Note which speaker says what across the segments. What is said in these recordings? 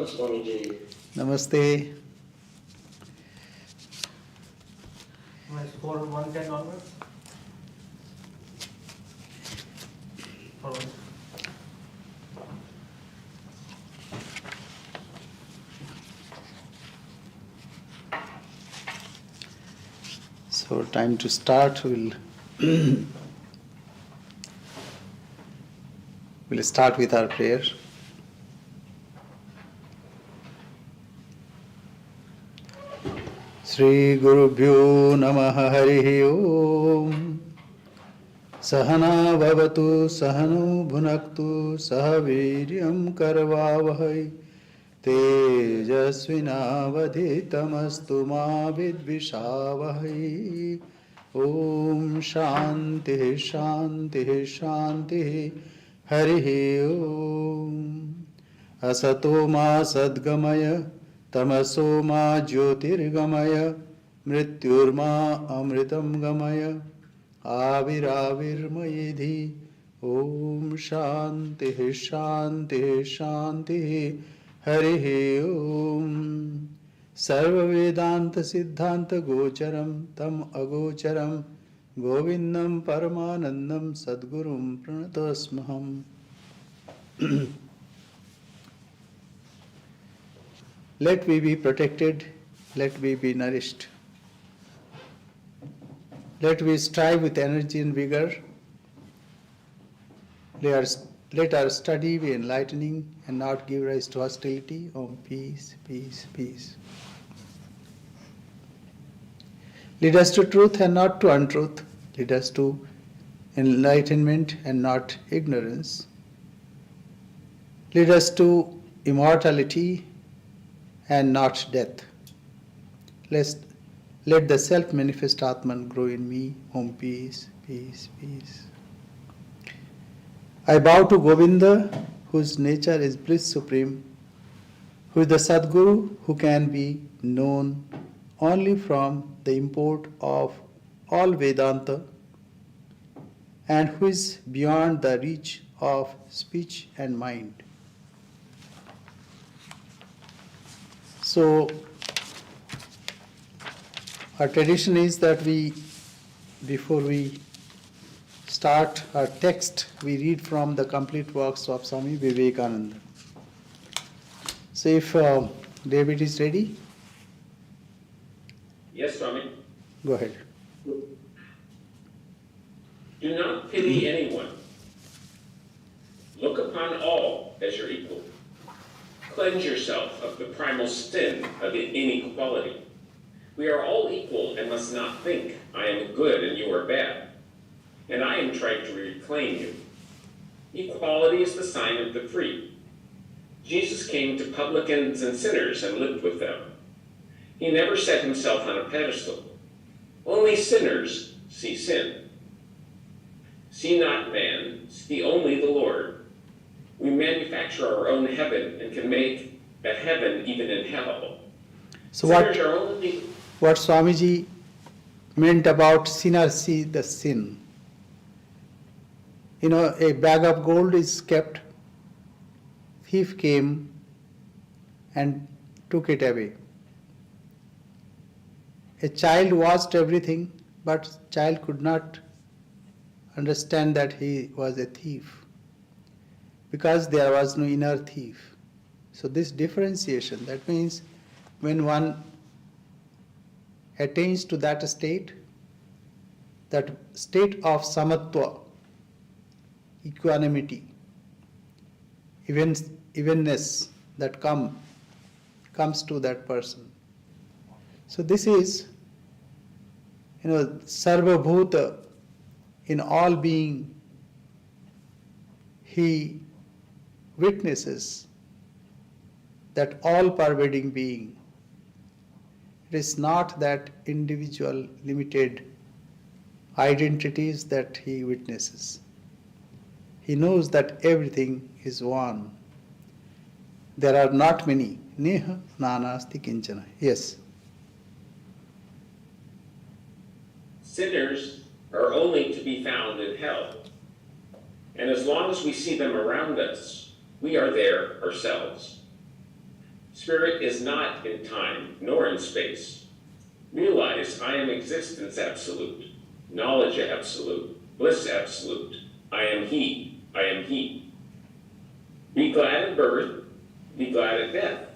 Speaker 1: Swamiji.
Speaker 2: Namaste.
Speaker 3: My score 110 onwards? Or
Speaker 2: So time to start. We'll start with our prayer. Sri Gurubhyo Namaha Harihi Om. Sahana Bhavatu Sahano Bhunaktu Sahaviryam Karvavahai Tejasvinavadhitamastu ma vidvishavahai. Om Shanti Shanti Shanti Harihi Om. Asato ma sadgamaya tamaso ma jyotirgamaya mrityurma amritam gamaya Aviravirmayedhi. Om Shanti Shanti Shanti Harihi Om. Sarva Vedanta Siddhanta Gocharam Tam Agocharam Govindam Paramanandam Sadgurum Pranatosmaham. Let we be protected, let we be nourished. Let we strive with energy and vigor. Let our study be enlightening and not give rise to hostility. Om, peace, peace, peace. Lead us to truth and not to untruth. Lead us to enlightenment and not ignorance. Lead us to immortality and not death. Let the self-manifest Atman grow in me. Om, peace, peace, peace. I bow to Govinda, whose nature is bliss supreme, who is the Sadguru, who can be known only from the import of all Vedanta, and who is beyond the reach of speech and mind. So, our tradition is that before we start our text, we read from the complete works of Swami Vivekananda. So if David is ready.
Speaker 1: Yes, Swami.
Speaker 2: Go ahead.
Speaker 1: Do not pity anyone. Look upon all as your equal. Cleanse yourself of the primal sin of inequality. We are all equal and must not think, I am good and you are bad, and I am trying to reclaim you. Equality is the sign of the free. Jesus came to publicans and sinners and lived with them. He never set himself on a pedestal. Only sinners see sin. See not man, see only the Lord. We manufacture our own heaven and can make a heaven even in hell.
Speaker 2: So
Speaker 1: Sinners
Speaker 2: what Swamiji meant about sinner see the sin. You know, a bag of gold is kept, thief came and took it away. A child watched everything, but child could not understand that he was a thief because there was no inner thief. So this differentiation, that means when one attains to that state of samatva, equanimity, evenness that comes to that person. So this is, sarva bhuta, in all being, he witnesses that all pervading being. It is not that individual limited identities that he witnesses. He knows that everything is one. There are not many. Neha nanasti kinchana. Yes.
Speaker 1: Sinners are only to be found in hell. And as long as we see them around us, we are there ourselves. Spirit is not in time nor in space. Realize I am existence absolute, knowledge absolute, bliss absolute. I am He, I am He. Be glad at birth, be glad at death.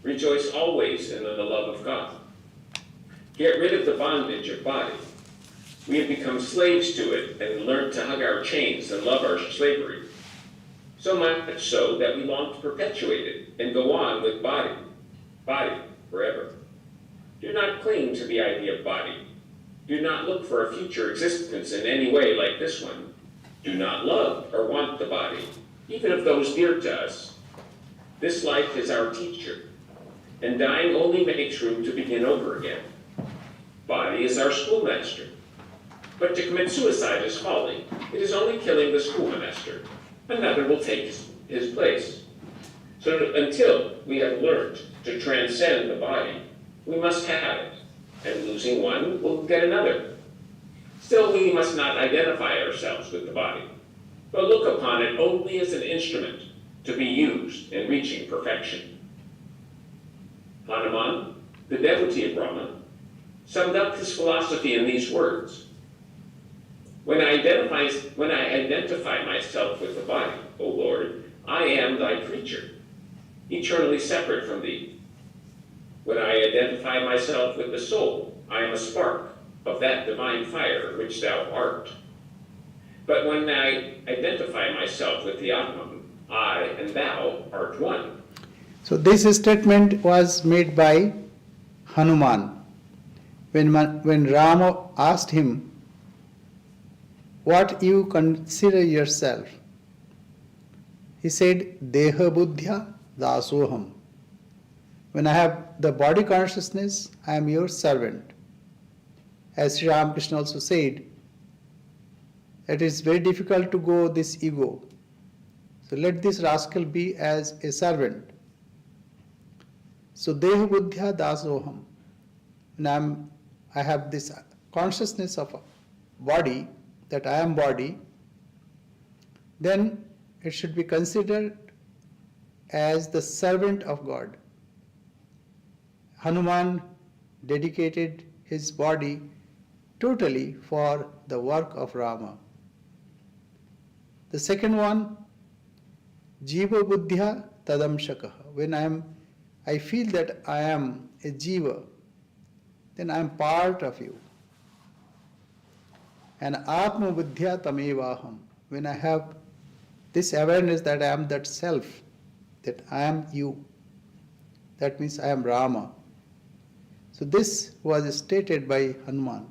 Speaker 1: Rejoice always in the love of God. Get rid of the bondage of body. We have become slaves to it and learned to hug our chains and love our slavery. So much so that we long to perpetuate it and go on with body forever. Do not cling to the idea of body. Do not look for a future existence in any way like this one. Do not love or want the body, even of those dear to us. This life is our teacher, and dying only makes room to begin over again. Body is our schoolmaster. But to commit suicide is folly. It is only killing the schoolmaster. Another will take his place. So until we have learned to transcend the body, we must have it, and losing one will get another. Still, we must not identify ourselves with the body, but look upon it only as an instrument to be used in reaching perfection. Hanuman, the devotee of Brahma, summed up his philosophy in these words: When I identify myself with the body, O Lord, I am thy creature, eternally separate from thee. When I identify myself with the soul, I am a spark of that divine fire which thou art. But when I identify myself with the Atman, I and thou art one.
Speaker 2: So this statement was made by Hanuman. When Rama asked him, what you consider yourself? He said, Deha Buddhya Dasoham. When I have the body consciousness, I am your servant. As Sri Ramakrishna also said, it is very difficult to go this ego. So let this rascal be as a servant. So Deha Buddhya Dasoham. When I have this consciousness of a body, that I am body, then it should be considered as the servant of God. Hanuman dedicated his body totally for the work of Rama. The second one, Jiva Buddhya Tadamshakaha. When I feel that I am a Jiva, then I am part of you. And Atma Buddhya Tamevaham. When I have this awareness that I am that self, that I am you, that means I am Rama. So this was stated by Hanuman.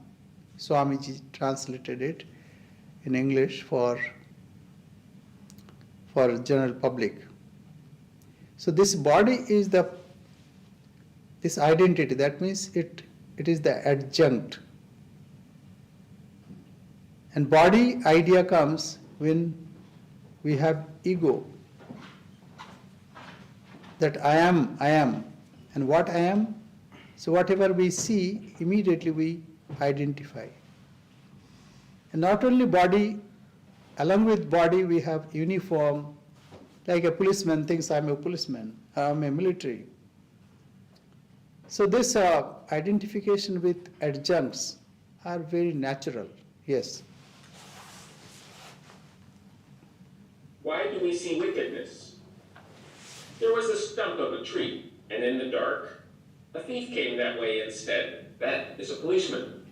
Speaker 2: Swamiji translated it in English for general public. So this body is this identity. That means it is the adjunct. And body idea comes when we have ego. That I am. And what I am? So whatever we see, immediately we identify. And not only body, along with body we have uniform, like a policeman thinks I'm a policeman, I'm a military. So this identification with adjuncts are very natural. Yes.
Speaker 1: Why do we see wickedness? There was a stump of a tree, and in the dark, a thief came that way instead. That is a policeman.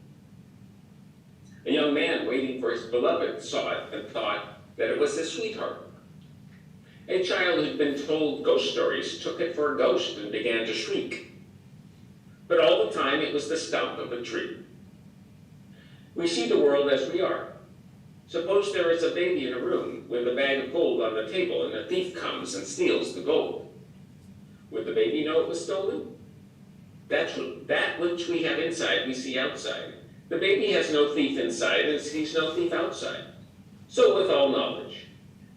Speaker 1: A young man waiting for his beloved saw it and thought that it was his sweetheart. A child who'd been told ghost stories took it for a ghost and began to shriek. But all the time it was the stump of a tree. We see the world as we are. Suppose there is a baby in a room with a bag of gold on the table and a thief comes and steals the gold. Would the baby know it was stolen? That which we have inside we see outside. The baby has no thief inside and sees no thief outside. So with all knowledge,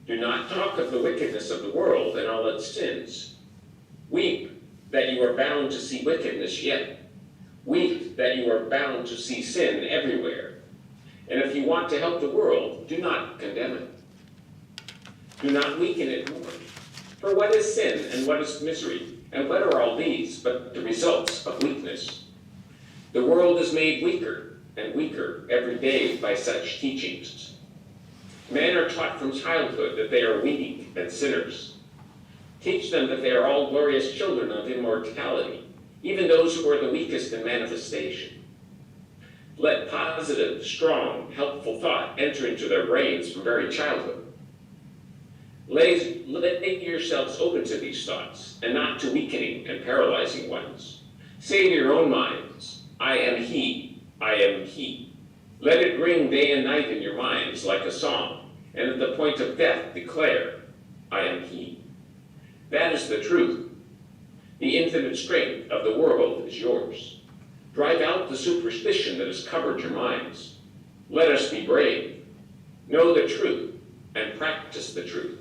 Speaker 1: do not talk of the wickedness of the world and all its sins. Weep that you are bound to see wickedness yet. Weep that you are bound to see sin everywhere. And if you want to help the world, do not condemn it. Do not weaken it more. For what is sin and what is misery? And what are all these but the results of weakness? The world is made weaker and weaker every day by such teachings. Men are taught from childhood that they are weak and sinners. Teach them that they are all glorious children of immortality, even those who are the weakest in manifestation. Let positive, strong, helpful thought enter into their brains from very childhood. Let yourselves open to these thoughts, and not to weakening and paralyzing ones. Say to your own minds, I am he, I am he. Let it ring day and night in your minds like a song, and at the point of death declare, I am he. That is the truth. The infinite strength of the world is yours. Drive out the superstition that has covered your minds. Let us be brave. Know the truth and practice the truth.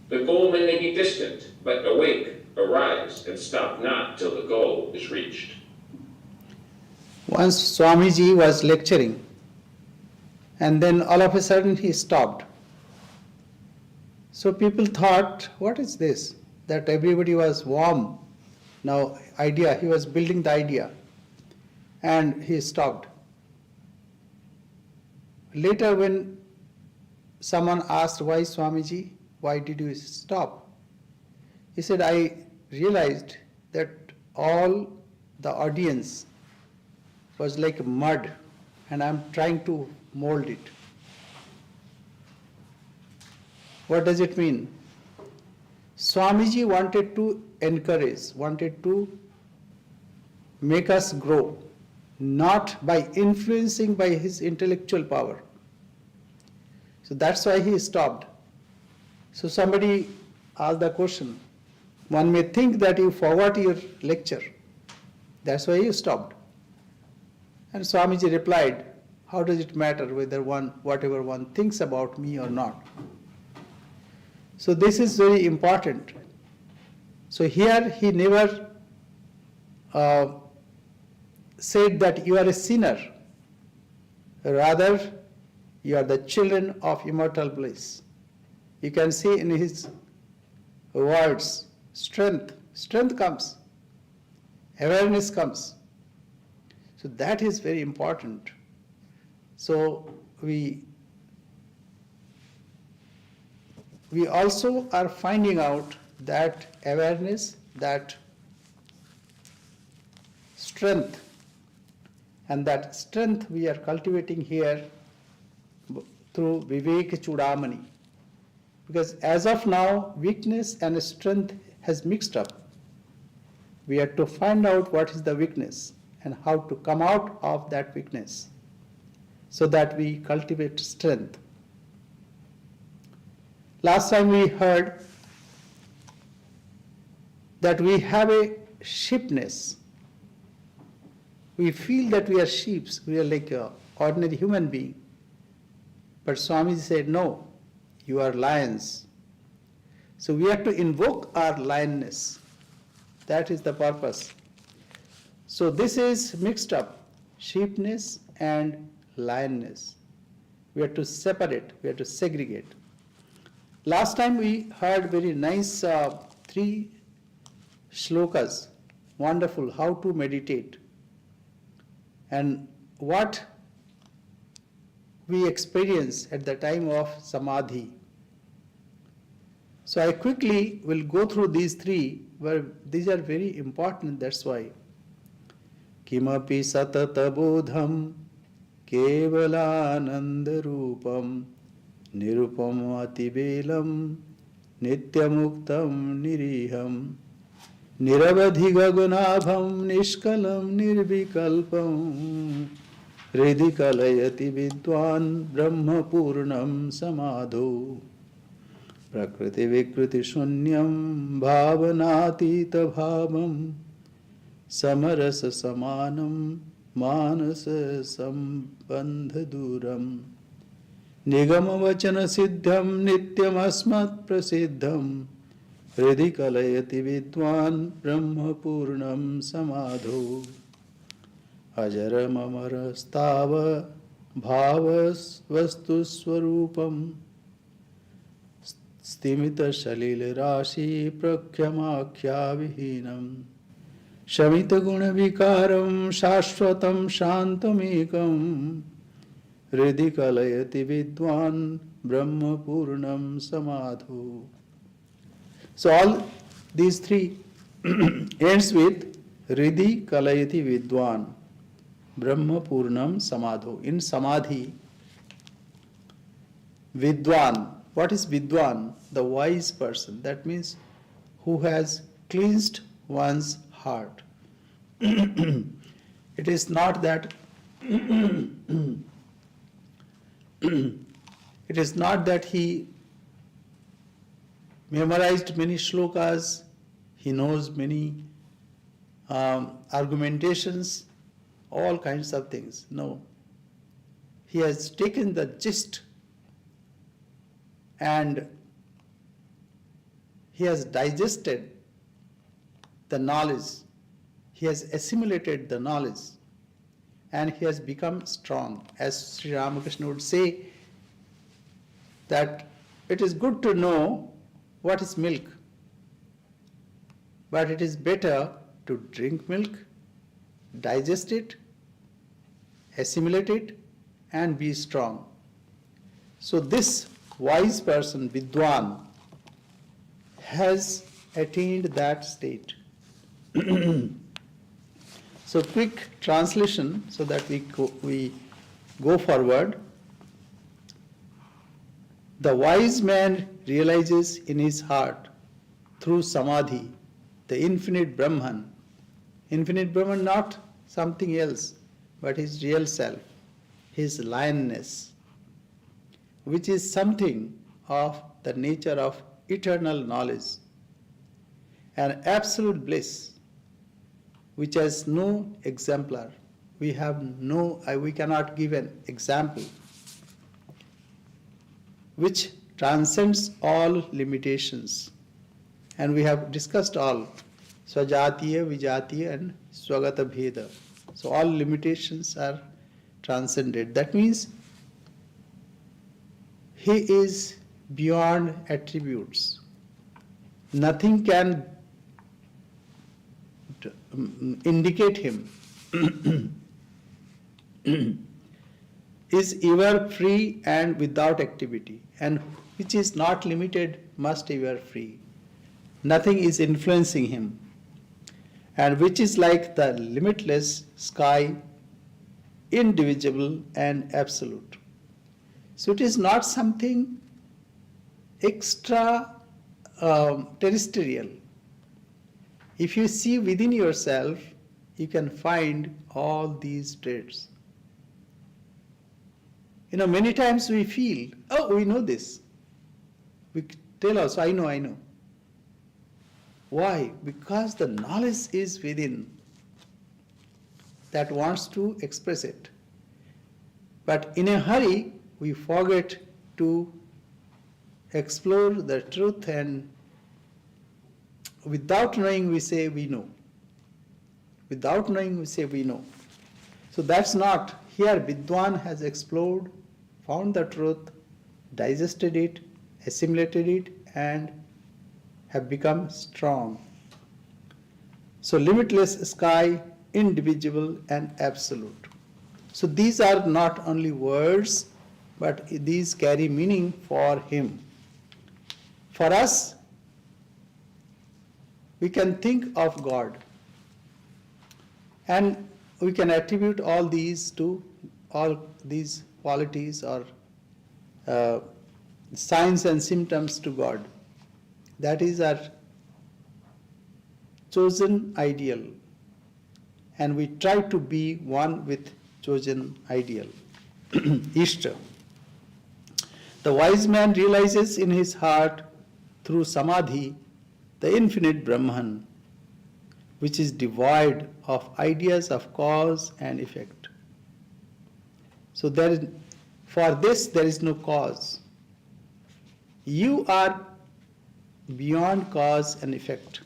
Speaker 1: The goal may be distant, but awake, arise, and stop not till the goal is reached.
Speaker 2: Once Swamiji was lecturing, and then all of a sudden he stopped. So people thought, what is this? That everybody was warm. Now, he was building the idea, and he stopped. Later, when someone asked, why Swamiji, why did you stop? He said, I realized that all the audience was like mud, and I'm trying to mold it. What does it mean? Swamiji wanted to encourage, wanted to make us grow, not by influencing by his intellectual power. So that's why he stopped. So somebody asked the question, one may think that you forgot your lecture. That's why you stopped. And Swamiji replied, how does it matter whatever one thinks about me or not? So this is very important. So here he never said that you are a sinner. Rather, you are the children of immortal bliss. You can see in his words, strength comes, awareness comes. So that is very important. So we also are finding out that awareness, that strength, and that strength we are cultivating here through Vivekachudamani. Because as of now, weakness and strength has mixed up. We have to find out what is the weakness and how to come out of that weakness so that we cultivate strength. Last time we heard that we have a sheepness. We feel that we are sheep, we are like an ordinary human being. But Swamiji said, no, you are lions. So we have to invoke our lionness. That is the purpose. So this is mixed up, sheepness and lionness. We have to separate, we have to segregate. Last time we heard very nice 3 shlokas, wonderful, how to meditate, and what we experience at the time of samadhi. So I quickly will go through these 3, where these are very important, that's why. Kimapi satata bodham kevalananda rupam nirupam ativelam nityamuktam niriham niravadhi gaganabham nishkalam nirvikalpam hridhi kalayati vidwan brahma purnam samadho prakriti vikriti shunyam bhavanatita bhavam samarasa samanam manasa sambandha duram nigama vachana siddham nityam asmat prasiddham hridhi kalayati vidwan brahma purnam samadho ajaram amarastava bhavas vastu swarupam Stimita Shalil Rashi Prakhyamakya Vihinam Shamita Guna Vikaram Shashwatam Shantamekam Hridhi Kalayati Vidwan Brahma Purnam Samadho. So all these three ends with Hridhi Kalayati Vidwan Brahma Purnam Samadho. In Samadhi, Vidwan. What is Vidwan? The wise person. That means who has cleansed one's heart. It is not that it is not that he memorized many shlokas, he knows many argumentations, all kinds of things. No. He has taken the gist and he has digested the knowledge, he has assimilated the knowledge, and he has become strong. As Sri Ramakrishna would say, that it is good to know what is milk, but it is better to drink milk, digest it, assimilate it, and be strong. So this wise person, Vidwan, has attained that state. So quick translation so that we go forward. The wise man realizes in his heart through Samadhi the infinite Brahman. Infinite Brahman, not something else, but his real self, his lioness, which is something of the nature of eternal knowledge, an absolute bliss which has no exemplar. We cannot give an example, which transcends all limitations. And we have discussed all, Swajatiya, Vijatiya and Swagata Bheda. So all limitations are transcended. That means he is beyond attributes. Nothing can indicate him. Is ever free and without activity, and which is not limited must ever free. Nothing is influencing him, and which is like the limitless sky, indivisible and absolute. So it is not something extra terrestrial. If you see within yourself, you can find all these traits. Many times we feel, oh, we know this. We tell us, I know. Why? Because the knowledge is within that wants to express it. But in a hurry, we forget to explore the truth, and without knowing we say we know. Without knowing we say we know. So that's not. Here Vidwan has explored, found the truth, digested it, assimilated it, and have become strong. So limitless sky, indivisible and absolute. So these are not only words, but these carry meaning for him. For us, we can think of God, and we can attribute all these qualities or signs and symptoms to God. That is our chosen ideal, and we try to be one with chosen ideal. Ishta. The wise man realizes in his heart through Samadhi the infinite Brahman, which is devoid of ideas of cause and effect. So for this there is no cause. You are beyond cause and effect,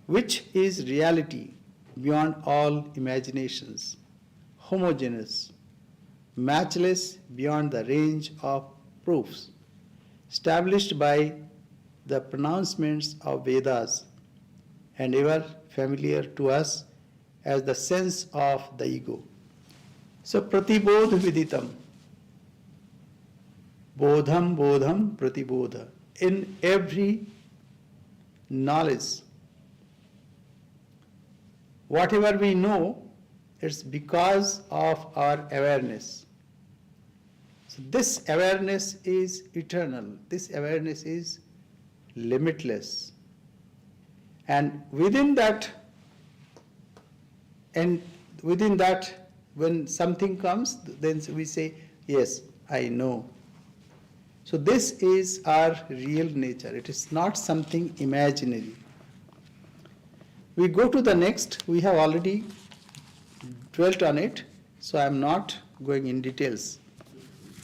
Speaker 2: which is reality beyond all imaginations, homogeneous, matchless beyond the range of proofs, established by the pronouncements of Vedas and ever familiar to us as the sense of the ego. So pratibodh viditam, bodham bodham pratibodha. In every knowledge, whatever we know, it's because of our awareness. So this awareness is eternal. This awareness is limitless. And within that, when something comes, then we say, yes, I know. So this is our real nature. It is not something imaginary. We go to the next. We have already dwelt on it, so I am not going in details.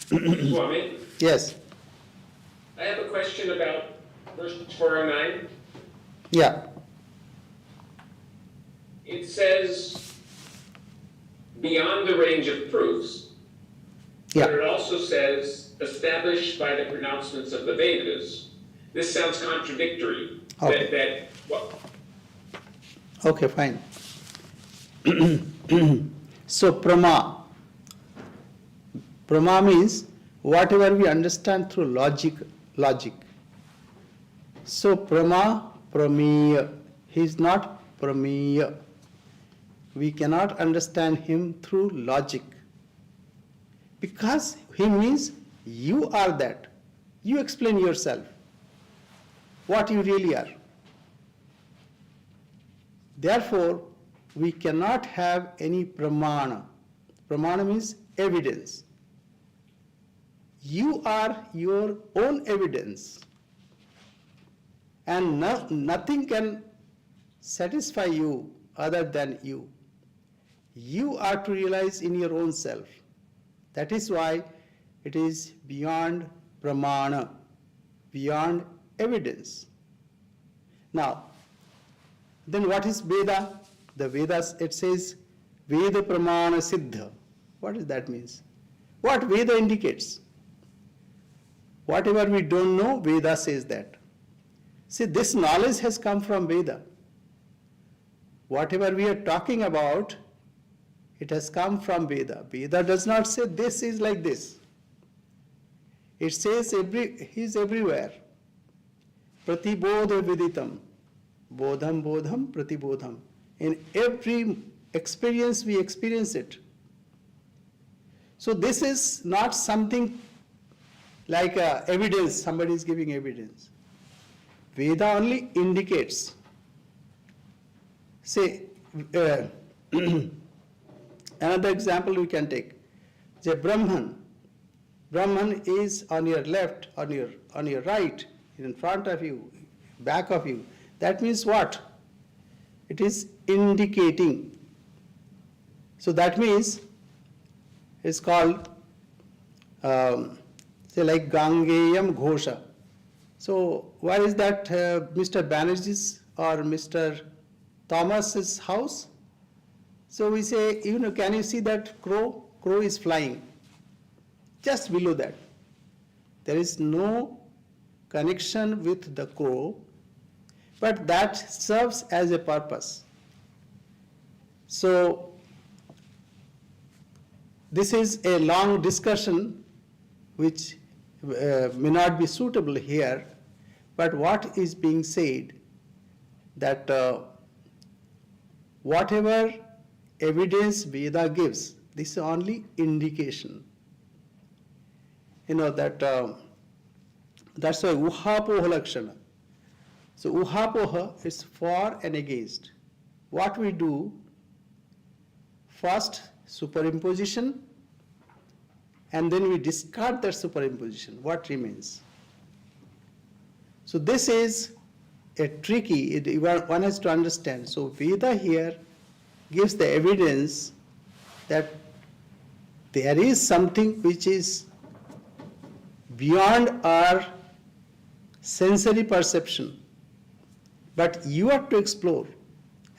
Speaker 1: Swami,
Speaker 2: Yes.
Speaker 1: I have a question about verse 409.
Speaker 2: Yeah.
Speaker 1: It says, beyond the range of proofs,
Speaker 2: Yeah.
Speaker 1: but it also says, established by the pronouncements of the Vedas. This sounds contradictory.
Speaker 2: Okay.
Speaker 1: What?
Speaker 2: Okay, fine. So prama. Prama means whatever we understand through logic. So prama, prameya. He is not prameya. We cannot understand him through logic. Because he means you are that. You explain yourself. What you really are. Therefore, we cannot have any pramana. Pramana means evidence. You are your own evidence. And nothing can satisfy you other than you. You are to realize in your own self. That is why it is beyond pramana, beyond evidence. Now, then what is Veda? The Vedas, it says Veda pramana siddha. What does that mean? What Veda indicates? Whatever we don't know, Veda says that. See, this knowledge has come from Veda. Whatever we are talking about, it has come from Veda. Veda does not say this is like this. It says he is everywhere. Pratibodha viditam. Bodham bodham pratibodham. In every experience we experience it. So this is not something like evidence, somebody is giving evidence. Veda only indicates. Say, another example we can take. Say Brahman. Brahman is on your left, on your right, in front of you, back of you. That means what? It is indicating. So that means it's called, say like Gangeyam Ghosha. So where is that Mr. Banerjee's or Mr. Thomas's house? So we say, can you see that crow? Crow is flying. Just below that. There is no connection with the crow, but that serves as a purpose. So this is a long discussion which may not be suitable here, but what is being said that whatever evidence Veda gives, this is only indication. That's why uhapoha lakshana. So uhapoha is for and against. What we do, first superimposition, and then we discard that superimposition. What remains? So this is a tricky, one has to understand. So Veda here gives the evidence that there is something which is beyond our sensory perception, but you have to explore,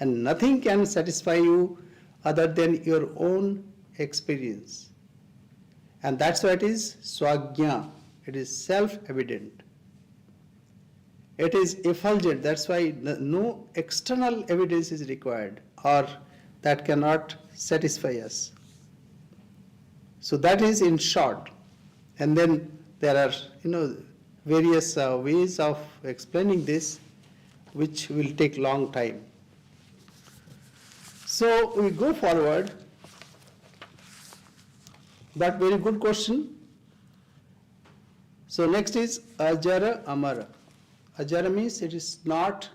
Speaker 2: and nothing can satisfy you other than your own experience. And that's why it is swagya. It is self-evident. It is effulgent. That's why no external evidence is required, or that cannot satisfy us. So that is in short. And then there are, various ways of explaining this, which will take long time. So we go forward. But very good question. So next is Ajara Amara. Ajara means it is not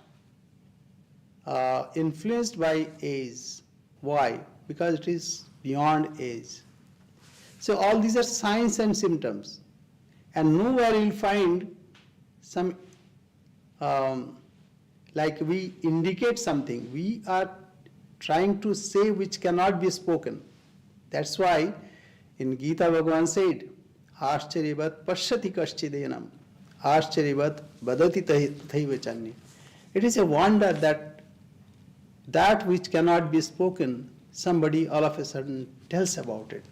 Speaker 2: influenced by age. Why? Because it is beyond age. So all these are signs and symptoms. And nowhere you will find some, like we indicate something. We are trying to say which cannot be spoken. That's why in Gita Bhagavan said, Ascharyavat pashyati kaschidenam, Ascharyavat badati thaiva channi. It is a wonder that which cannot be spoken, somebody all of a sudden tells about it.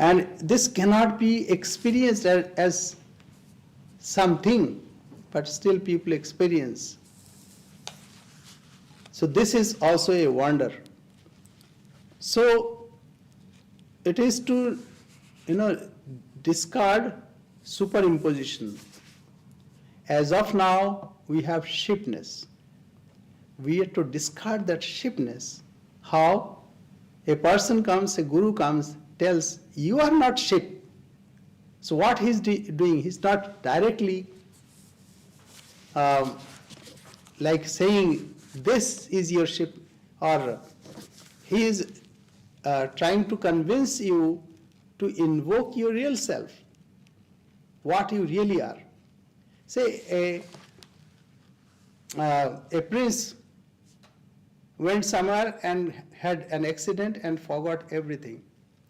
Speaker 2: And this cannot be experienced as something, but still people experience. So this is also a wonder. So it is to, discard superimposition. As of now, we have shipness. We have to discard that shipness. How? A person comes, a guru comes, tells, you are not ship. So what he's doing, he's not directly like saying, this is your ship, or he is trying to convince you to invoke your real self, what you really are. Say a prince went somewhere and had an accident and forgot everything.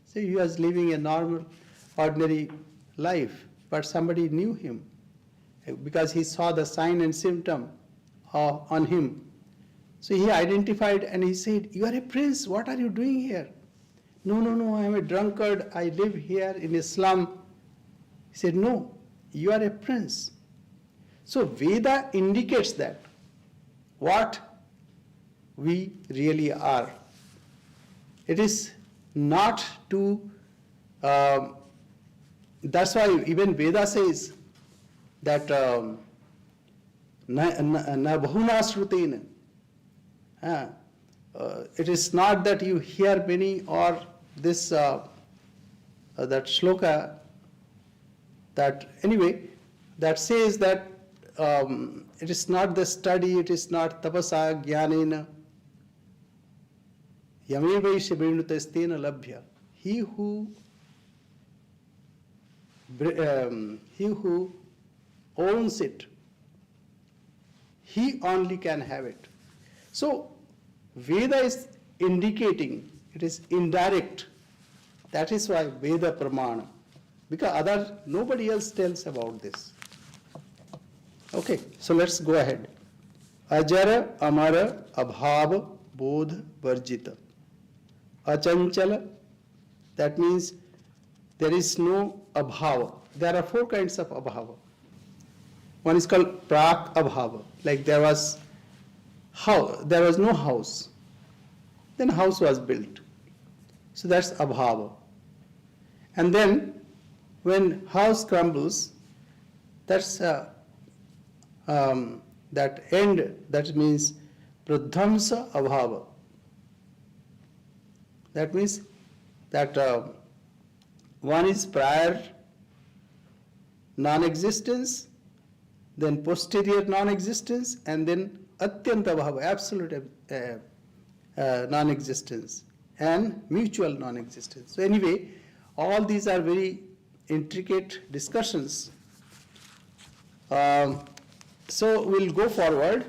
Speaker 2: So he was living a normal, ordinary life, but somebody knew him because he saw the sign and symptom on him. So he identified and he said, you are a prince, what are you doing here? No, I am a drunkard, I live here in a slum. He said, no, you are a prince. So Veda indicates that, what we really are. It is not to, that's why even Veda says that na bahuna shrutena. It is not that you hear many, or this that shloka, that anyway, that says that it is not the study, it is not tapasa jnanena yamevaisya vrinutastena labhya. He who owns it, he only can have it. So Veda is indicating, it is indirect. That is why Veda Pramana. Because nobody else tells about this. Okay, so let's go ahead. Ajara, Amara, Abhava, Bodh, Varjita. Achanchala, that means there is no Abhava. There are 4 kinds of Abhava. One is called Prak Abhava, like there was no house, then a house was built. So that's Abhava. And then when house crumbles, that's that end, that means Pradhamsa Abhava. That means that one is prior non-existence, then posterior non-existence, and then Atyanta Bhava, absolute non-existence, and mutual non-existence. So anyway, all these are very intricate discussions. So we'll go forward.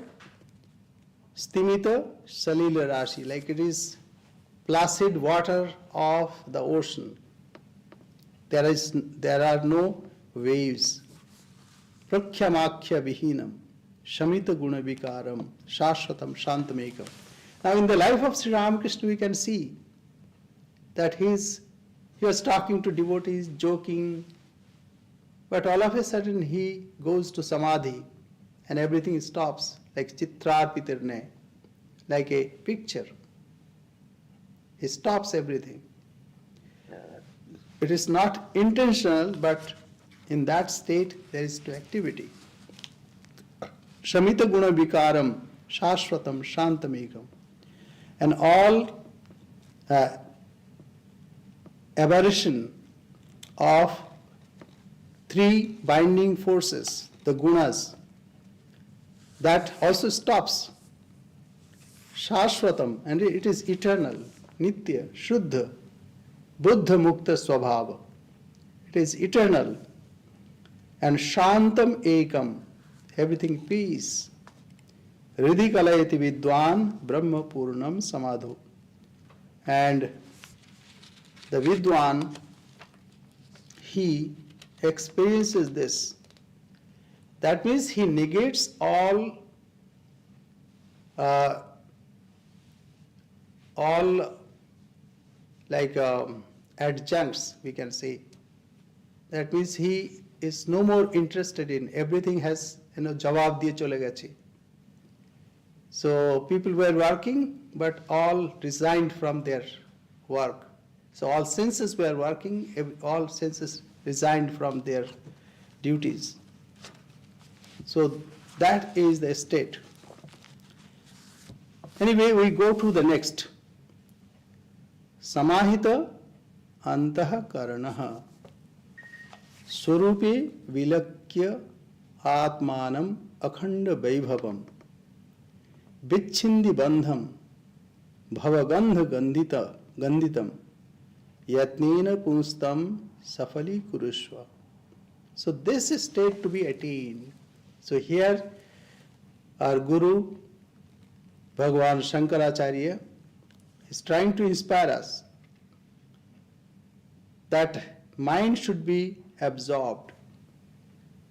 Speaker 2: Stimita Salila Rashi, like it is placid water of the ocean. There are no waves. Prakhyamakhya vihinam, Shamita guna vikaram, Shashvatam shantamekam. Now in the life of Sri Ramakrishna we can see that he was talking to devotees, joking, But all of a sudden he goes to samadhi and everything stops, like chitrarpitirne, like a picture. He stops everything. It is not intentional, but in that state there is no activity. Shamita guna vikaram shashvatam shantamekam. And all aberration of three binding forces, the gunas, that also stops. Shashvatam, and it is eternal, nitya, shuddha, buddha mukta swabhava. It is eternal. And shantam ekam, everything peace. Hridhi kalayati vidwan brahma purnam samadho. And the vidwan, he experiences this. That means he negates all like adjuncts, we can say. That means he is no more interested in everything, has jawab diye chole gache. So people were working, but all resigned from their work. So all senses were working, all senses resigned from their duties. So that is the state. Anyway, we go to the next. Samahita antah karanaha swarupe vilakya atmanam akhanda vaibhavam vichchindi bandham bhavagandha ganditam yatnena punstam safali kurushva. So this is state to be attained. So here our Guru Bhagavan Shankaracharya is trying to inspire us that mind should be absorbed.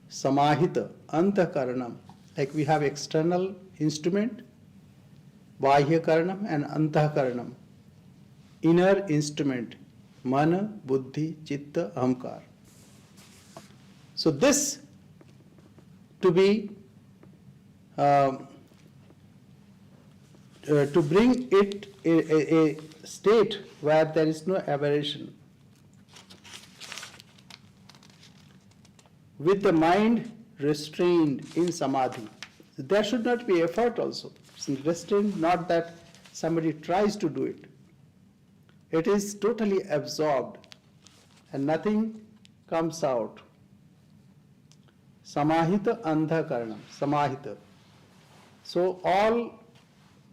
Speaker 2: Samahita, antakaranam. Like we have external instrument, bahya karanam and antakaranam. Inner instrument, mana, buddhi, chitta, ahamkar. So this to be to bring it a state where there is no aberration. With the mind restrained in samadhi. There should not be effort also. It's restrained, not that somebody tries to do it. It is totally absorbed and nothing comes out. Samahita andhakaranam, samahita. So all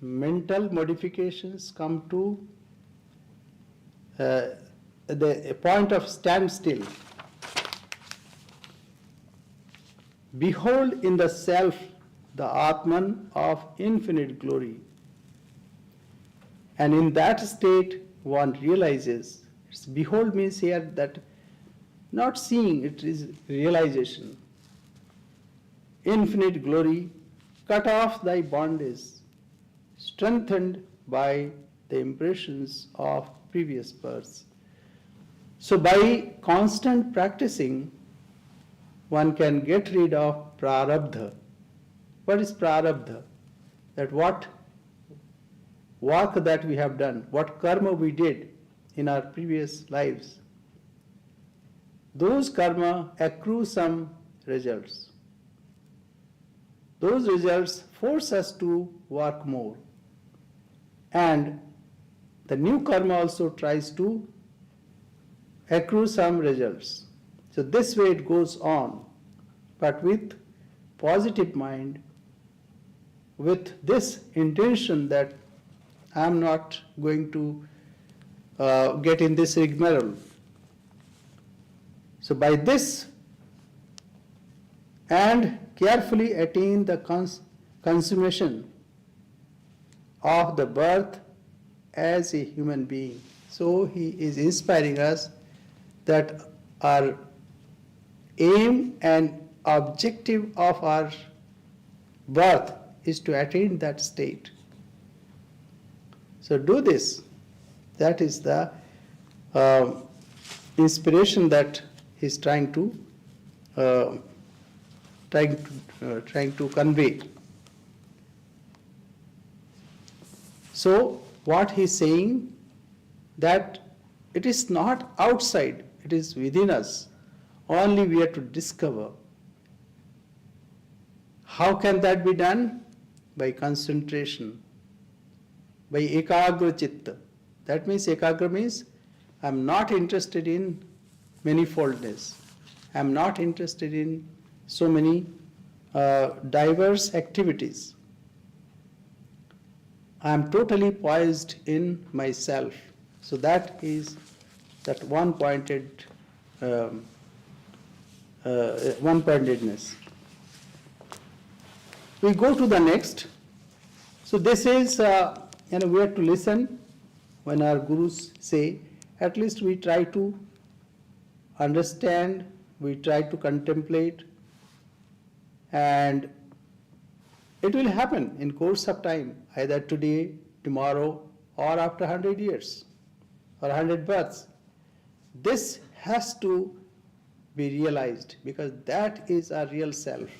Speaker 2: mental modifications come to a point of standstill. Behold in the self the Atman of infinite glory. And in that state one realizes, behold means here that not seeing, it is realization. Infinite glory, cut off thy bondage, strengthened by the impressions of previous births. So by constant practicing, one can get rid of prarabdha. What is prarabdha? That what work that we have done, what karma we did in our previous lives. Those karma accrue some results. Those results force us to work more. And the new karma also tries to accrue some results. So this way it goes on, but with positive mind, with this intention that I am not going to get in this rigmarole. So by this and carefully attain the consummation of the birth as a human being. So he is inspiring us that our aim and objective of our birth is to attain that state. So do this. That is the inspiration that he is trying to uh, trying to convey. So what he's saying, that it is not outside, it is within us. Only we have to discover. How can that be done? By concentration, by ekagra chitta. That means ekagra means I am not interested in manifoldness. I am not interested in so many diverse activities. I am totally poised in myself. So that is that one-pointedness. We go to the next. So this is, we have to listen when our gurus say, at least we try to understand, we try to contemplate, and it will happen in course of time, either today, tomorrow, or after 100 years, or 100 births. This has to be realized, because that is our real self.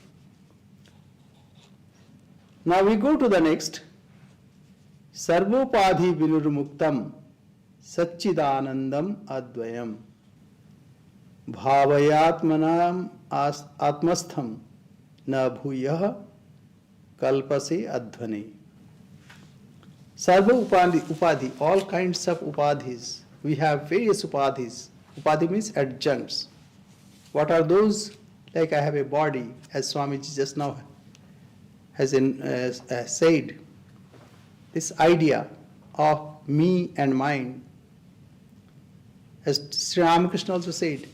Speaker 2: Now we go to the next. Sarvopadhi vinurmuktam Satchidanandam Advayam Bhavayatmanam Atmastham Na Bhuyah Kalpase Advane. Sarva upadhi, all kinds of upadhis. We have various upadhis. Upadhi means adjuncts. What are those? Like I have a body, as Swamiji just now has said. This idea of me and mine. As Sri Ramakrishna also said,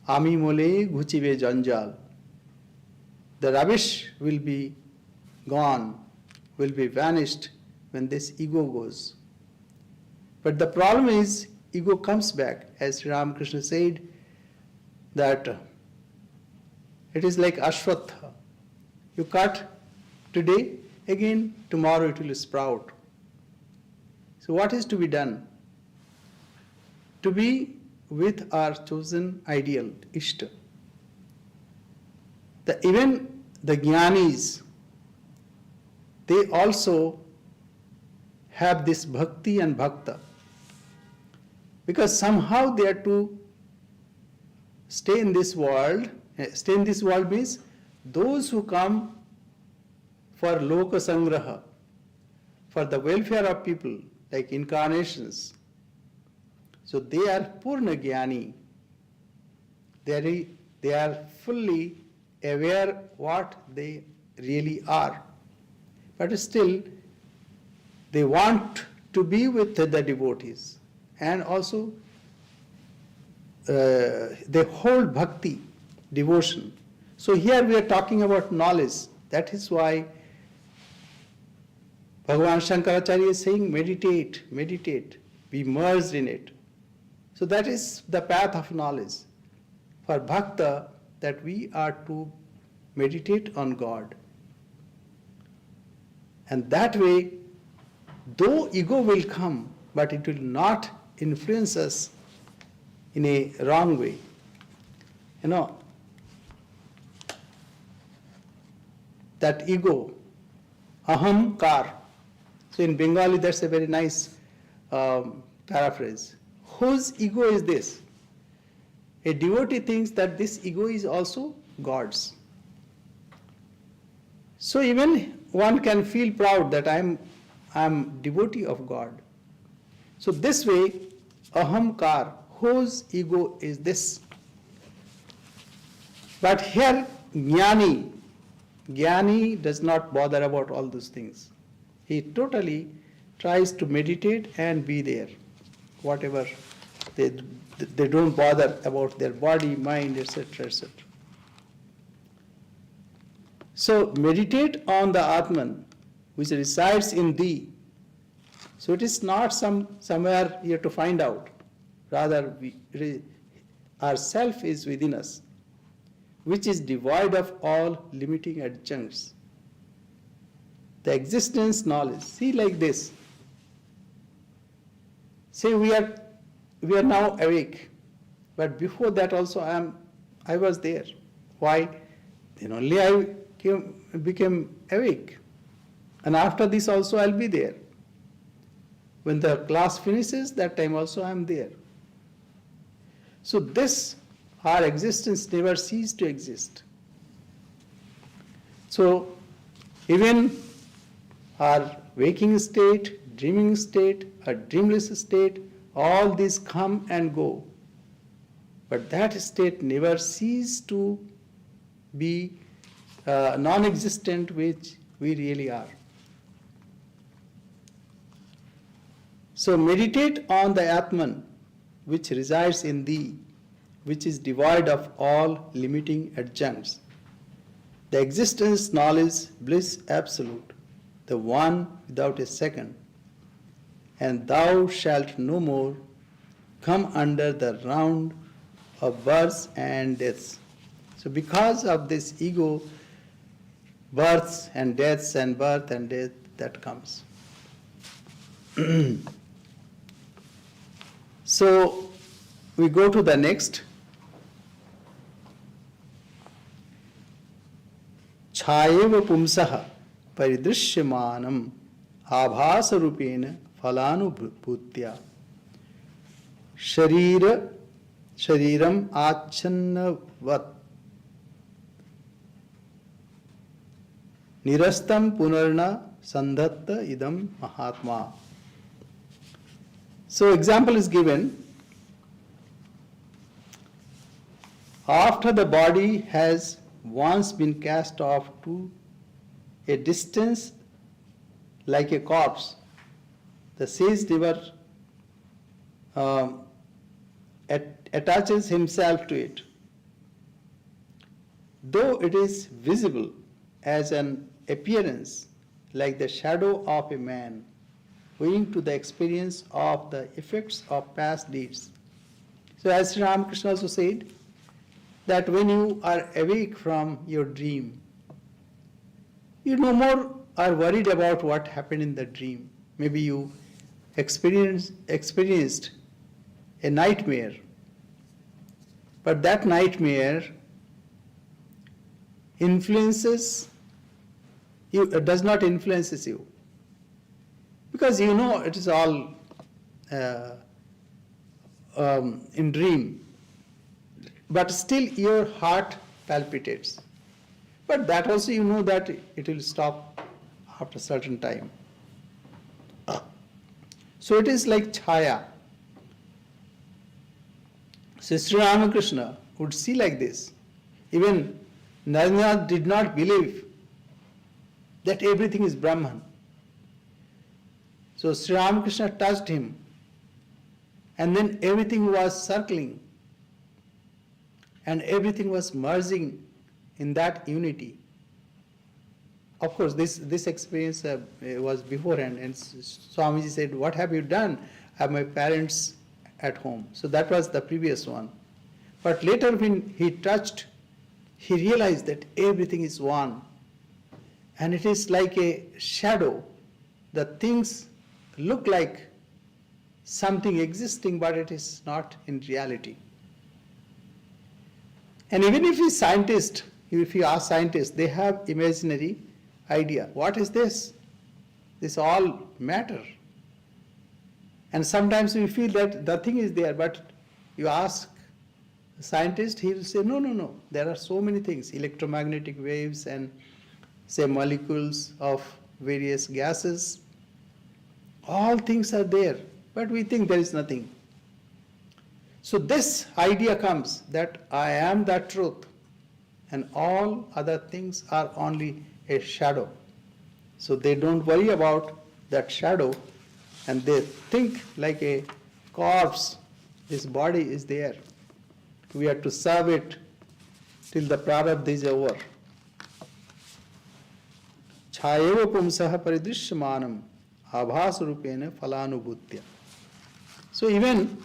Speaker 2: Ami mole ghuchive janjal. The rubbish will be gone, will be vanished when this ego goes. But the problem is, ego comes back. As Sri Ramakrishna said, that it is like ashwatha. You cut today, again tomorrow it will sprout. So what is to be done? To be with our chosen ideal, Ishta. Even the jnanis, they also have this bhakti and bhakta. Because somehow they are to stay in this world. Stay in this world means those who come for loka sangraha, for the welfare of people, like incarnations. So they are purna jnani. They are fully aware what they really are. But still, they want to be with the devotees. And also, they hold bhakti, devotion. So here we are talking about knowledge. That is why Bhagavan Shankaracharya is saying, meditate, meditate, be merged in it. So that is the path of knowledge. For bhakta, that we are to meditate on God. And that way, though ego will come, but it will not influence us in a wrong way. You know, that ego, ahamkar. So in Bengali, that's a very nice paraphrase. Whose ego is this? A devotee thinks that this ego is also God's. So even one can feel proud that I am devotee of God. So this way, ahamkar, whose ego is this? But here, jnani does not bother about all those things. He totally tries to meditate and be there. Whatever, they don't bother about their body, mind, etc., etc. So meditate on the Atman, which resides in thee. So it is not somewhere here to find out. Rather, our self is within us, which is devoid of all limiting adjuncts. The existence knowledge. See, like this. Say we are now awake, but before that also I was there. Why? Then only I became awake. And after this also I'll be there. When the class finishes, that time also I am there. So this, our existence never ceases to exist. So even our waking state, dreaming state, a dreamless state, all these come and go. But that state never ceases to be non-existent, which we really are. So meditate on the Atman, which resides in thee, which is devoid of all limiting adjuncts. The existence, knowledge, bliss absolute, the one without a second. And thou shalt no more come under the round of births and deaths. So because of this ego, births and deaths and birth and death, that comes. So we go to the next. Chayeva pumsaha paridrishyamanam abhasa rupena phalanubhutya shariram achannavat nirastam punarna sandhatta idam mahatma. So example is given. After the body has once been cast off to a distance like a corpse, the sage never attaches himself to it. Though it is visible as an appearance like the shadow of a man, owing to the experience of the effects of past deeds. So as Sri Ramakrishna also said, that when you are awake from your dream, you no more are worried about what happened in the dream. Maybe you experienced a nightmare, but that nightmare influences you, does not influences you. Because you know it is all in dream, but still your heart palpitates. But that also you know that it will stop after a certain time. So it is like chaya. So Sri Ramakrishna would see like this. Even Narayana did not believe that everything is Brahman. So Sri Ramakrishna touched him, and then everything was circling, and everything was merging in that unity. Of course, this experience was beforehand, and Swamiji said, "What have you done? I have my parents at home." So that was the previous one. But later when he touched, he realized that everything is one, and it is like a shadow. The things look like something existing, but it is not in reality. And even if you ask scientists, they have imaginary idea. What is this? This all matter. And sometimes we feel that the thing is there, but you ask a scientist, he will say, no, there are so many things, electromagnetic waves and say molecules of various gases. All things are there, but we think there is nothing. So this idea comes that I am the truth and all other things are only a shadow. So they don't worry about that shadow, and they think like a corpse, this body is there. We have to serve it till the prarabdha is over. Chayeva pumsaha paridrishyamanam abhasarupena phalanubhutya. So even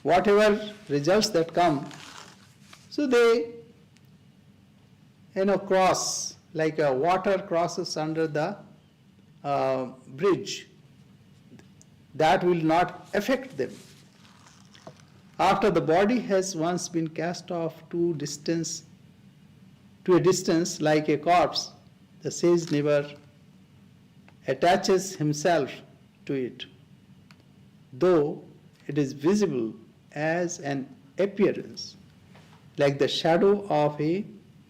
Speaker 2: whatever results that come, so they cross, like water crosses under the bridge. That will not affect them. After the body has once been cast off to distance to a distance like a corpse, the sage never attaches himself to it, though it is visible as an appearance, like the shadow of a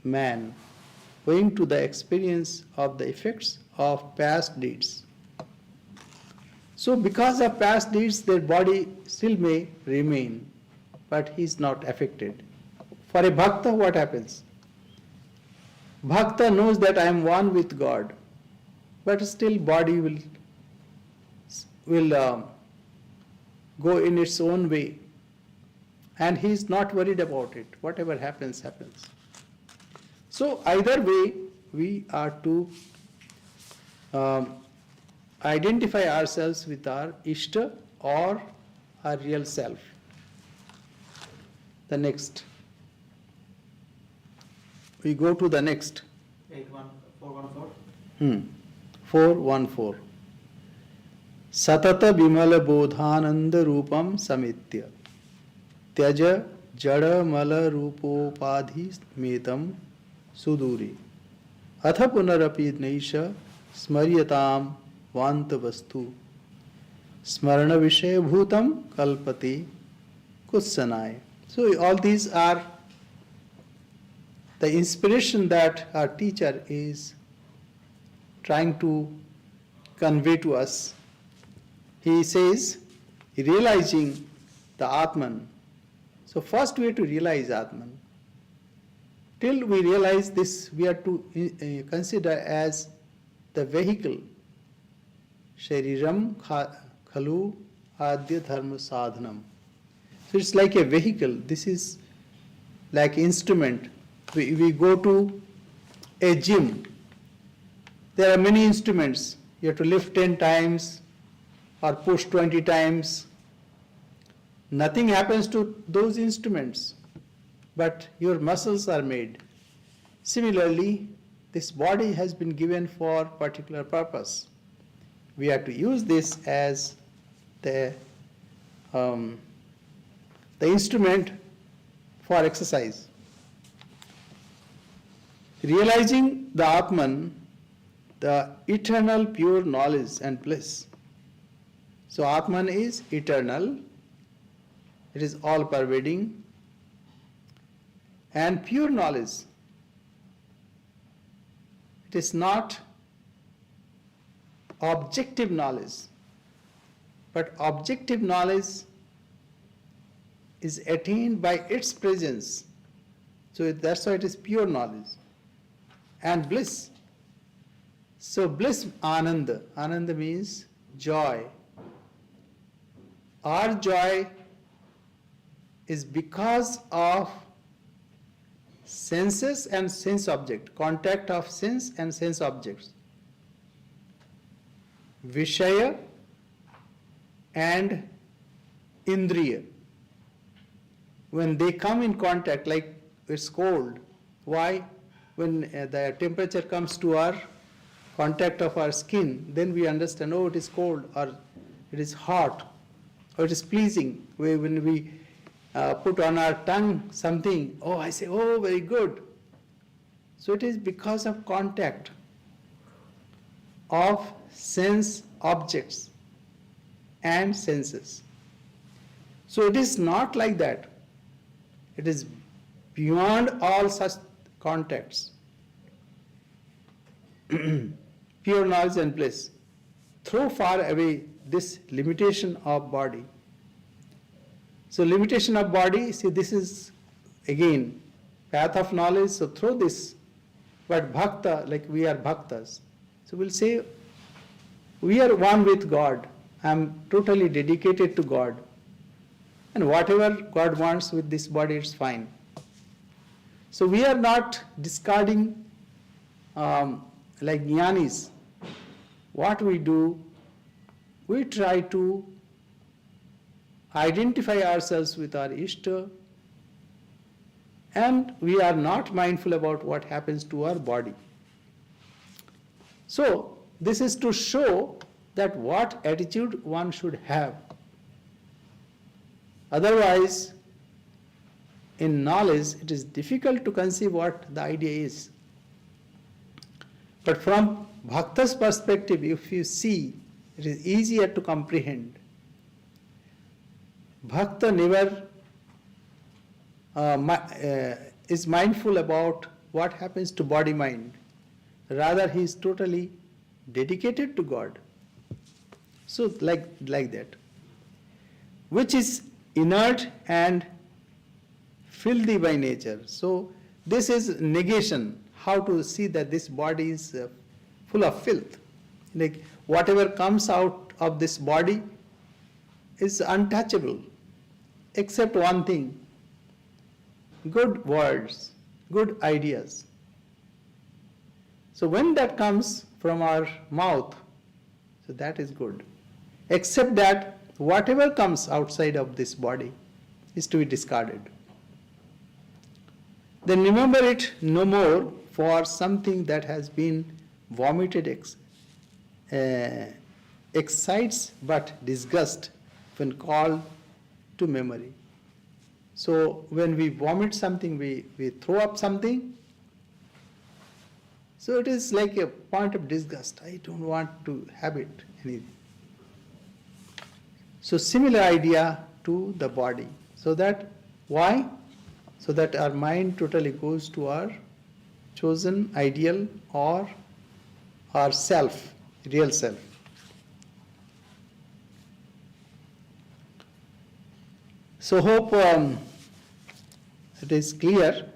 Speaker 2: man, owing to the experience of the effects of past deeds. So because of past deeds, their body still may remain, but he is not affected. For a bhakta, what happens? Bhakta knows that I am one with God, but still body will go in its own way, and he is not worried about it. Whatever happens, happens. So either way, we are to identify ourselves with our Ishta or our real self. The next. We go to the next.
Speaker 3: 414.
Speaker 2: 414. Satata Bimala Bodhananda Rupam Samitya Tyaja Jada Mala Rupopadhi Metam Suduri Atha Punarapi Naisha Smaryatam Vanta Vastu Smarana Vishaya Bhutam Kalpati Kutsanai. So all these are the inspiration that our teacher is trying to convey to us. He says, realizing the Atman. So first we have to realize Atman. Till we realize this, we are to consider as the vehicle. Shariram khalu adya dharma sadhanam. So it's like a vehicle. This is like instrument. We go to a gym. There are many instruments. You have to lift 10 times or push 20 times. Nothing happens to those instruments, but your muscles are made. Similarly, this body has been given for particular purpose. We have to use this as the instrument for exercise. Realizing the Atman, the eternal pure knowledge and bliss. So Atman is eternal, it is all pervading, and pure knowledge. It is not objective knowledge, but objective knowledge is attained by its presence. So that's why it is pure knowledge. And bliss. So bliss, ananda. Ananda means joy. Our joy is because of senses and sense object, contact of sense and sense objects. Vishaya and Indriya. When they come in contact, like it's cold. Why? When the temperature comes to our contact of our skin, then we understand, oh, it is cold, or it is hot, or it is pleasing. When we put on our tongue something, oh, I say, oh, very good. So it is because of contact of sense objects and senses. So it is not like that. It is beyond all such contacts. Pure knowledge and bliss. Throw far away this limitation of body. So limitation of body, see, this is again path of knowledge, so throw this. But bhakta, like we are bhaktas, so we'll say we are one with God. I am totally dedicated to God. And whatever God wants with this body, it's fine. So we are not discarding like jnanis. What we do, we try to identify ourselves with our Ishta, and we are not mindful about what happens to our body. So this is to show that what attitude one should have. Otherwise, in knowledge, it is difficult to conceive what the idea is. But from Bhakta's perspective, if you see, it is easier to comprehend. Bhakta never is mindful about what happens to body-mind. Rather, he is totally dedicated to God. So, like that. Which is inert and filthy by nature. So, this is negation. How to see that this body is full of filth. Like whatever comes out of this body is untouchable, except one thing: good words, good ideas. So when that comes from our mouth, so that is good. Except that whatever comes outside of this body is to be discarded. Then remember it no more for something that has been vomited excites but disgust when called to memory. So when we vomit something, we throw up something. So it is like a point of disgust. I don't want to have it anything. So similar idea to the body. So that, why? So that our mind totally goes to our chosen ideal or our self, real self. So hope it is clear.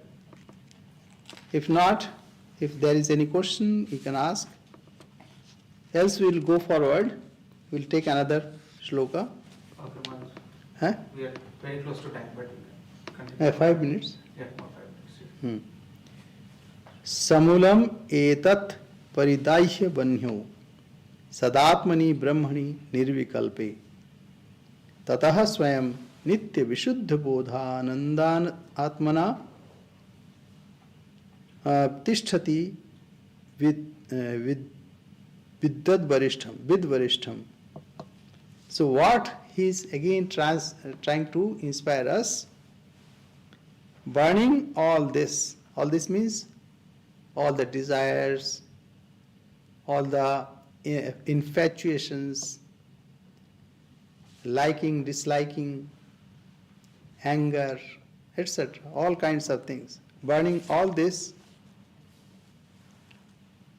Speaker 2: If not, if there is any question, you can ask. Else we will go forward. We will take another shloka.
Speaker 3: Okay, Maharaj.
Speaker 2: Huh?
Speaker 3: We are very close to time, but continue.
Speaker 2: 5 minutes.
Speaker 3: Yeah, more 5 minutes.
Speaker 2: Samulam etat paridahya banhyo sadatmani brahmani nirvikalpe tatah swayam nitya vishuddha bodha anandan atmana tisthati viddad varishtham. So what he is again trying to inspire us, burning all this means all the desires, all the infatuations, liking, disliking, anger, etc., all kinds of things. Burning all this,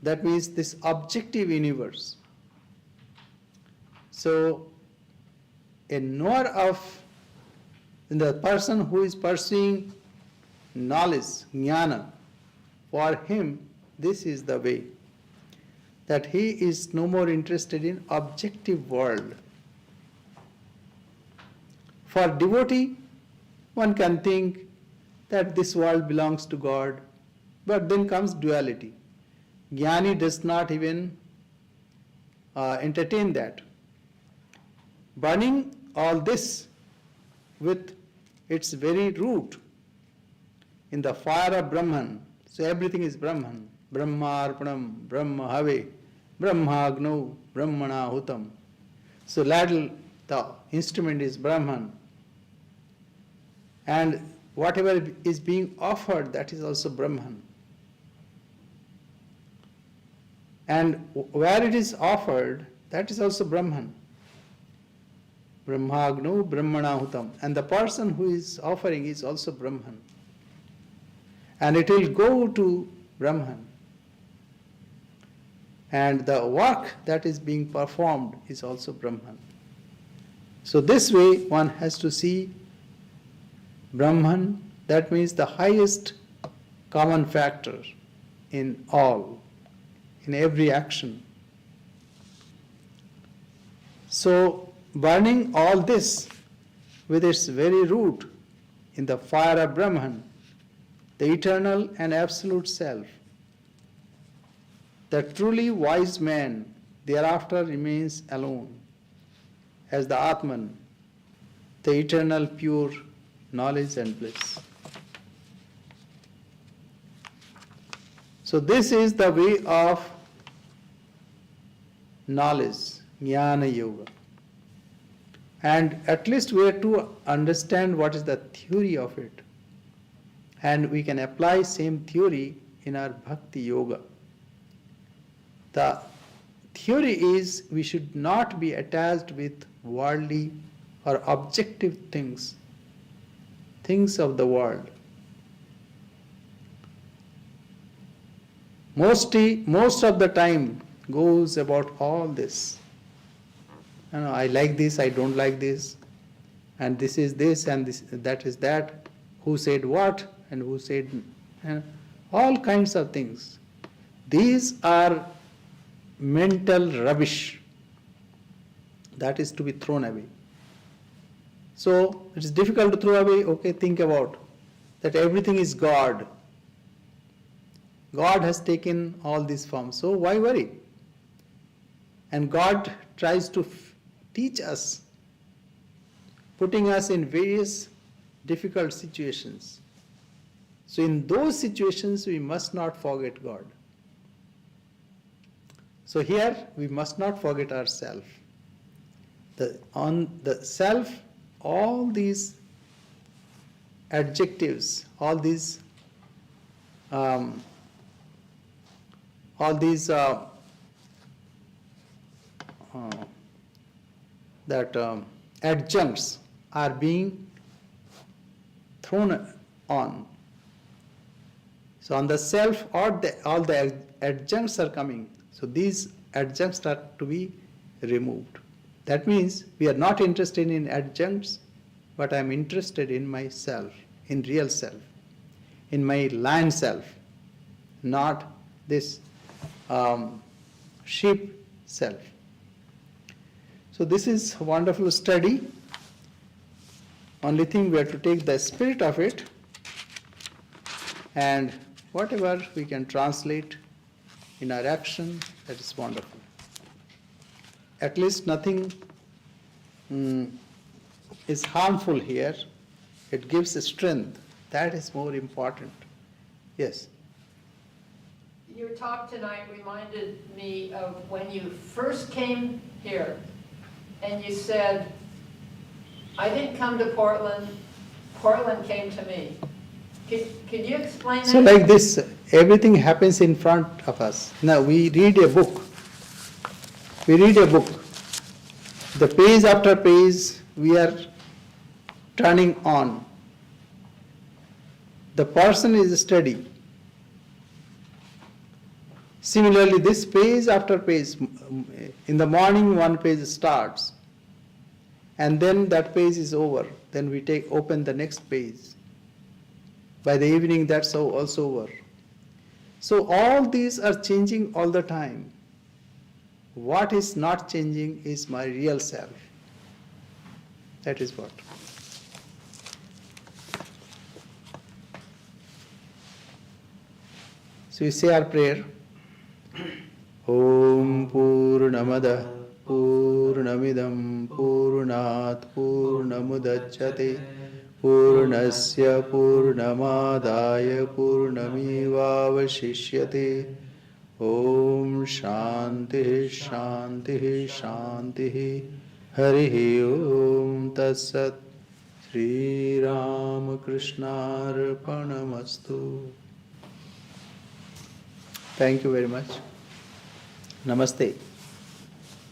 Speaker 2: that means this objective universe. So, a knower of the person who is pursuing knowledge, jnana, for him this is the way. That he is no more interested in objective world. For devotee, one can think that this world belongs to God, but then comes duality. Jnani does not even entertain that. Burning all this with its very root in the fire of Brahman. So everything is Brahman. Brahmarpanam, Brahmahave, Brahmagno, Brahmana Hutam. So ladle, the instrument is Brahman. And whatever is being offered, that is also Brahman. And where it is offered, that is also Brahman. Brahmagno, Brahmana Hutam. And the person who is offering is also Brahman. And it will go to Brahman. And the work that is being performed is also Brahman. So this way one has to see Brahman, that means the highest common factor in all, in every action. So burning all this with its very root in the fire of Brahman, the eternal and absolute self, the truly wise man thereafter remains alone as the Atman, the eternal pure knowledge and bliss. So this is the way of knowledge, jnana yoga. And at least we have to understand what is the theory of it. And we can apply same theory in our bhakti yoga. The theory is we should not be attached with worldly or objective things of the world. Most of the time goes about all this. I like this, I don't like this, and this is this, and that is that. Who said what, and who said, all kinds of things. These are mental rubbish that is to be thrown away. So it is difficult to throw away. Okay, think about that everything is God. God has taken all these forms. So why worry? And God tries to teach us, putting us in various difficult situations. So in those situations, we must not forget God. So here, we must not forget ourselves. On the self, all these adjectives, all these adjuncts are being thrown on. So on the self, all the adjuncts are coming. So these adjuncts are to be removed. That means we are not interested in adjuncts, but I am interested in myself, in real self, in my lion self, not this sheep self. So this is a wonderful study. Only thing we have to take the spirit of it, and whatever we can translate in our action, that is wonderful. At least nothing is harmful here. It gives strength. That is more important. Yes.
Speaker 4: Your talk tonight reminded me of when you first came here and you said, I didn't come to Portland, Portland came to me. Could you explain that?
Speaker 2: So like this, everything happens in front of us. Now we read a book. The page after page we are turning on. The person is steady. Similarly, this page after page, in the morning one page starts, and then that page is over. Then we open the next page. By the evening, that's also over. So all these are changing all the time. What is not changing is my real self. That is what. So we say our prayer. Om Purnamada Purnamidam Purnat Purnamudachyate Purnasya Purnamadaya Purnamevavashishyate. Om Shanti Shanti Shanti. Harihi Om Tatsat. Sri Ramakrishnaarpanamastu. Thank you very much. Namaste.